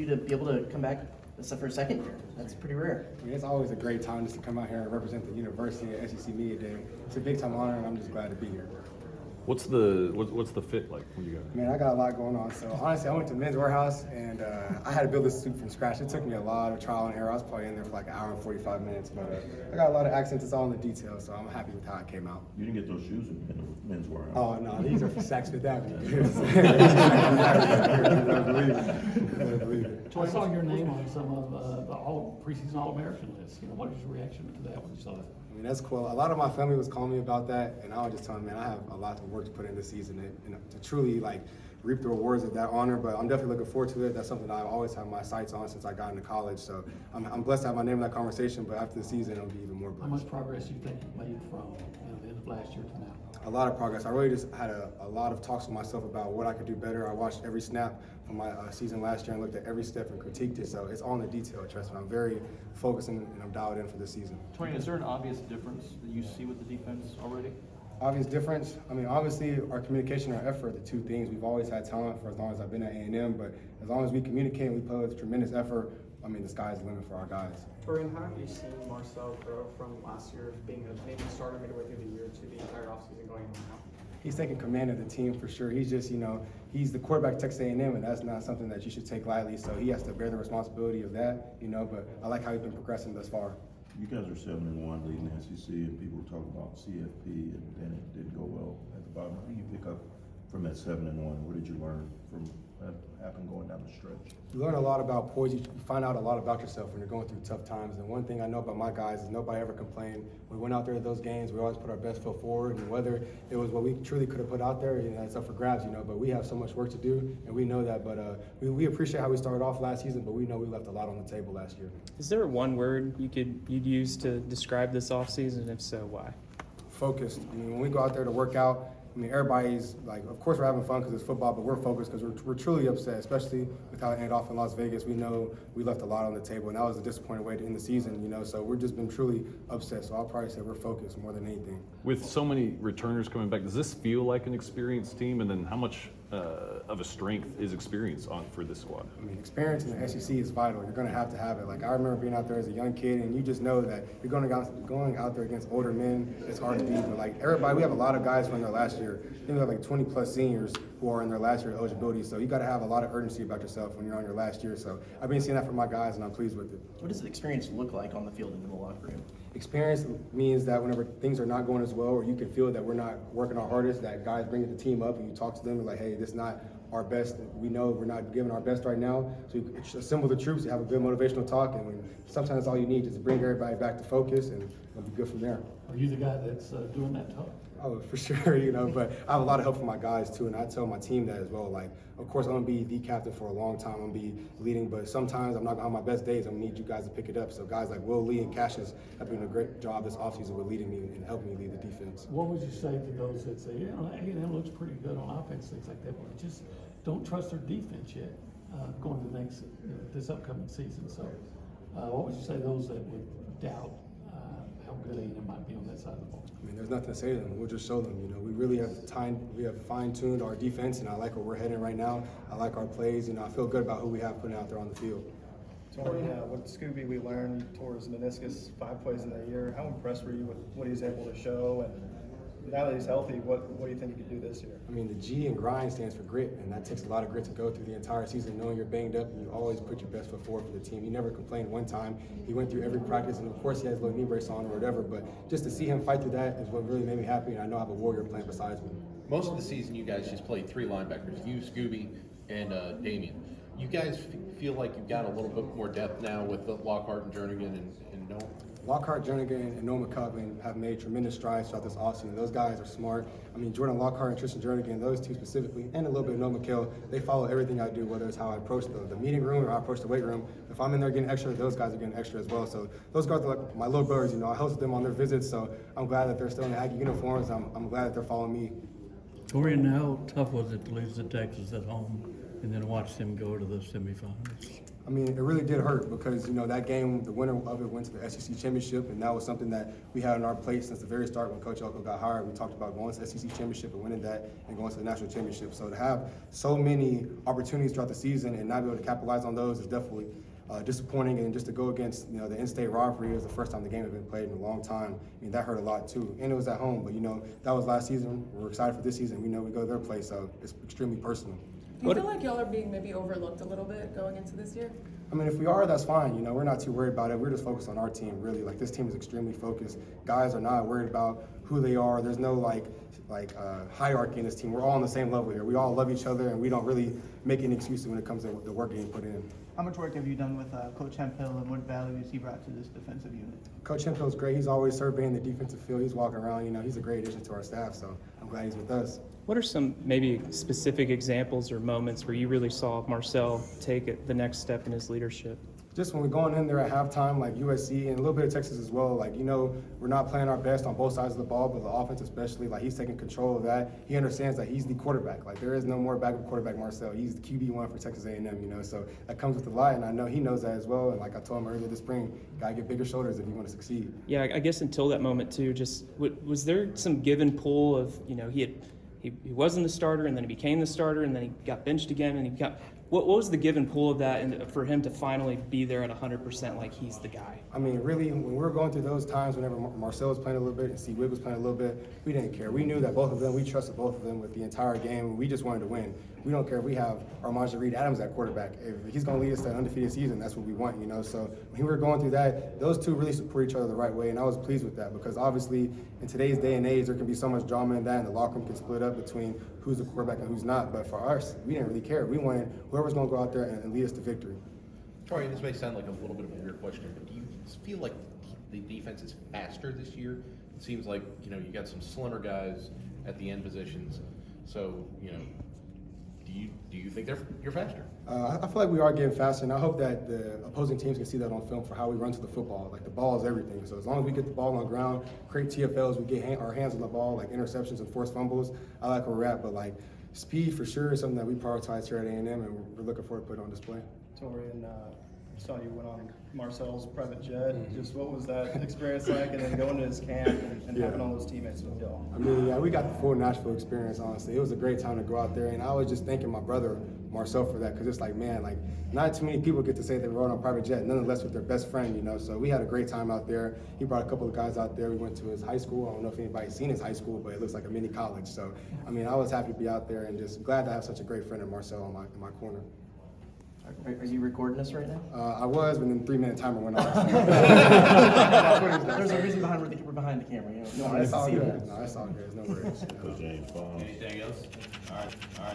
you to be able to come back for a second year. That's pretty rare. I mean, it's always a great time just to come out here and represent the university at SEC Media Day. It's a big time honor, and I'm just glad to be here. What's the fit like when you go? Man, I got a lot going on. So honestly, I went to Men's Warehouse, and I had to build this suit from scratch. It took me a lot of trial and error. I was probably in there for like an hour and 45 minutes, but I got a lot of accents. It's all in the details, so I'm happy with how it came out. You didn't get those shoes in the Men's Warehouse. Oh no, these are for Saks Fifth Avenue. Believe it. I saw your name on some of the preseason All-American lists. What is your reaction to that when you saw that? I mean, that's cool. A lot of my family was calling me about that, and I was just telling them, man, I have a lot of work to put in this season and to truly reap the rewards of that honor. But I'm definitely looking forward to it. That's something that I've always had my sights on since I got into college. So I'm blessed to have my name in that conversation. But after the season, it'll be even more blessed. How much progress do you think you made from the end of last year to now? A lot of progress. I really just had a lot of talks with myself about what I could do better. I watched every snap from my season last year and looked at every step and critiqued it. So it's all in the detail, trust me. I'm very focused and I'm dialed in for this season. Taurean, is there an obvious difference that you see with the defense already? Obvious difference. I mean, obviously, our communication and our effort are the two things. We've always had talent for as long as I've been at A&M, but as long as we communicate and we play with tremendous effort, I mean, the sky's the limit for our guys. Taurean, how have you seen Marcel grow from last year being a maybe starter midway through the year to the entire offseason going on now? He's taking command of the team for sure. He's just, he's the quarterback of Texas A&M, and that's not something that you should take lightly. So he has to bear the responsibility of that, but I like how he's been progressing thus far. You guys are 7-1 leading the SEC, and people talk about CFP, and then it didn't go well at the bottom. How do you pick up from that 7-1? What did you learn from what happened going down the stretch? You learn a lot about poise. You find out a lot about yourself when you're going through tough times. And one thing I know about my guys is nobody ever complained. We went out there to those games. We always put our best foot forward. And whether it was what we truly could have put out there, it's up for grabs, But we have so much work to do, and we know that. But we appreciate how we started off last season, but we know we left a lot on the table last year. Is there one word you'd use to describe this offseason? If so, why? Focused. I mean, when we go out there to work out, everybody's of course we're having fun because it's football, but we're focused because we're truly upset, especially with how it ended off in Las Vegas. We know we left a lot on the table, and that was a disappointing way to end the season, so we're just been truly upset. So I'll probably say we're focused more than anything. With so many returners coming back, does this feel like an experienced team? And then how much of a strength is experience for this squad? I mean, experience in the SEC is vital. You're going to have it. I remember being out there as a young kid, and you just know that you're going out there against older men. It's hard to beat. But everybody, we have a lot of guys from their last year. I think we have 20 plus seniors who are in their last year eligibility. So you got to have a lot of urgency about yourself when you're on your last year. So I've been seeing that from my guys, and I'm pleased with it. What does the experience look like on the field and in the locker room? Experience means that whenever things are not going as well, or you can feel that we're not working our hardest, that guys bring the team up and you talk to them hey, this is not our best. We know we're not giving our best right now. So you assemble the troops, you have a good motivational talk, and sometimes that's all you need is to bring everybody back to focus, and it'll be good from there. Are you the guy that's doing that talk? Oh, for sure, but I have a lot of help from my guys too, and I tell my team that as well. Of course, I'm gonna be the captain for a long time. I'm gonna be leading, but sometimes I'm not gonna have my best days. I'm gonna need you guys to pick it up. So guys like Will Lee and Cassius have been doing a great job this offseason with leading me and helping me lead the defense. What would you say to those that say, A&M looks pretty good on offense, things like that, but just don't trust their defense yet going to the next this upcoming season? So, what would you say to those that would doubt how good A&M might be on that side of the ball? I mean, there's nothing to say to them. We'll just show them. We really have fine-tuned our defense, and I like where we're heading right now. I like our plays. I feel good about who we have putting out there on the field. Taurean, with Scooby, we learned towards meniscus 5 plays in a year. How impressed were you with what he's able to show? And now that he's healthy, what do you think he could do this year? I mean, the G in grind stands for grit, and that takes a lot of grit to go through the entire season, knowing you're banged up, and you always put your best foot forward for the team. He never complained one time. He went through every practice, and of course he has a little knee brace on or whatever, but just to see him fight through that is what really made me happy, and I know I have a warrior playing besides me. Most of the season, you guys just played 3 linebackers, you, Scooby, and Damian. You guys feel like you've got a little bit more depth now with Lockhart and Jernigan and Noah? Lockhart, Jernigan, and Noah McCubbin have made tremendous strides throughout this offseason. Those guys are smart. I mean, Jordan Lockhart and Tristan Jernigan, those two specifically, and a little bit of Noah McKell, they follow everything I do, whether it's how I approach the meeting room or how I approach the weight room. If I'm in there getting extra, those guys are getting extra as well. So those guys are like my little brothers. I hosted them on their visits, so I'm glad that they're still in the Aggie uniforms. I'm glad that they're following me. Taurean, how tough was it to lose to Texas at home and then watch them go to the semifinals? I mean, it really did hurt because, you know, that game, the winner of it went to the SEC championship, and that was something that we had on our plate since the very start when Coach Elko got hired. We talked about going to the SEC championship and winning that and going to the national championship. So to have so many opportunities throughout the season and not be able to capitalize on those is definitely disappointing. And just to go against, you know, the in-state rivalry, it was the first time the game had been played in a long time. I mean, that hurt a lot too. And it was at home, but, you know, that was last season. We're excited for this season. We know we go to their place, so it's extremely personal. Do you feel like y'all are being maybe overlooked a little bit going into this year? I mean, if we are, that's fine. You know, we're not too worried about it. We're just focused on our team, really. Like, this team is extremely focused. Guys are not worried about who they are. There's no hierarchy in this team. We're all on the same level here. We all love each other, and we don't really make any excuses when it comes to the work getting put in. How much work have you done with Coach Hemphill, and what values he brought to this defensive unit? Coach Hemphill's great. He's always surveying the defensive field. He's walking around. You know, he's a great addition to our staff, so I'm glad he's with us. What are some maybe specific examples or moments where you really saw Marcel take it the next step in his leadership? Just when we're going in there at halftime, like USC and a little bit of Texas as well, like, you know, we're not playing our best on both sides of the ball, but the offense especially, like, he's taking control of that. He understands that he's the quarterback. Like, there is no more backup quarterback Marcel. He's the QB1 for Texas A&M, you know, so that comes with a lot, and I know he knows that as well. And like I told him earlier this spring, you gotta get bigger shoulders if you want to succeed. Yeah, I guess until that moment too, just was there some give and pull of, you know, he wasn't the starter and then he became the starter and then he got benched again and he got. What was the give and pull of that, and for him to finally be there at 100%, like he's the guy? I mean, really, when we were going through those times, whenever Marcel was playing a little bit and Wigg was playing a little bit, we didn't care. We knew that both of them, we trusted both of them with the entire game. We just wanted to win. We don't care if we have Armand Reed Adams at quarterback. If he's going to lead us to an undefeated season, that's what we want, you know. So when we were going through that, those two really support each other the right way, and I was pleased with that because obviously in today's day and age, there can be so much drama in that, and the locker room can split up between who's the quarterback and who's not. But for us, we didn't really care. We wanted whoever's going to go out there and lead us to victory. Tori, this may sound like a little bit of a weird question, but do you feel like the defense is faster this year? It seems like, you know, you got some slimmer guys at the end positions. So, you know, do you think you're faster? I feel like we are getting faster, and I hope that the opposing teams can see that on film for how we run to the football. Like, the ball is everything. So as long as we get the ball on the ground, create TFLs, we get our hands on the ball, like interceptions and forced fumbles, I like where we're at. But, like, speed for sure is something that we prioritize here at A&M, and we're looking forward to put it on display. Taurean, saw you went on Marcel's private jet. Just what was that experience like? And then going to his camp and having all those teammates with y'all. I mean, yeah, we got the full Nashville experience, honestly. It was a great time to go out there, and I was just thanking my brother, Marcel, for that, because it's like, man, like, not too many people get to say they rode on a private jet, nonetheless with their best friend, you know. So we had a great time out there. He brought a couple of guys out there. We went to his high school. I don't know if anybody's seen his high school, but it looks like a mini college. So, I mean, I was happy to be out there and just glad to have such a great friend in Marcel in my corner. Are you recording us right now? I was, but then the 3-minute timer went off. There's a reason we're behind the camera. You know, No, it's all good. No, it's all good. No worries. Coach James Bond. Anything else? All right.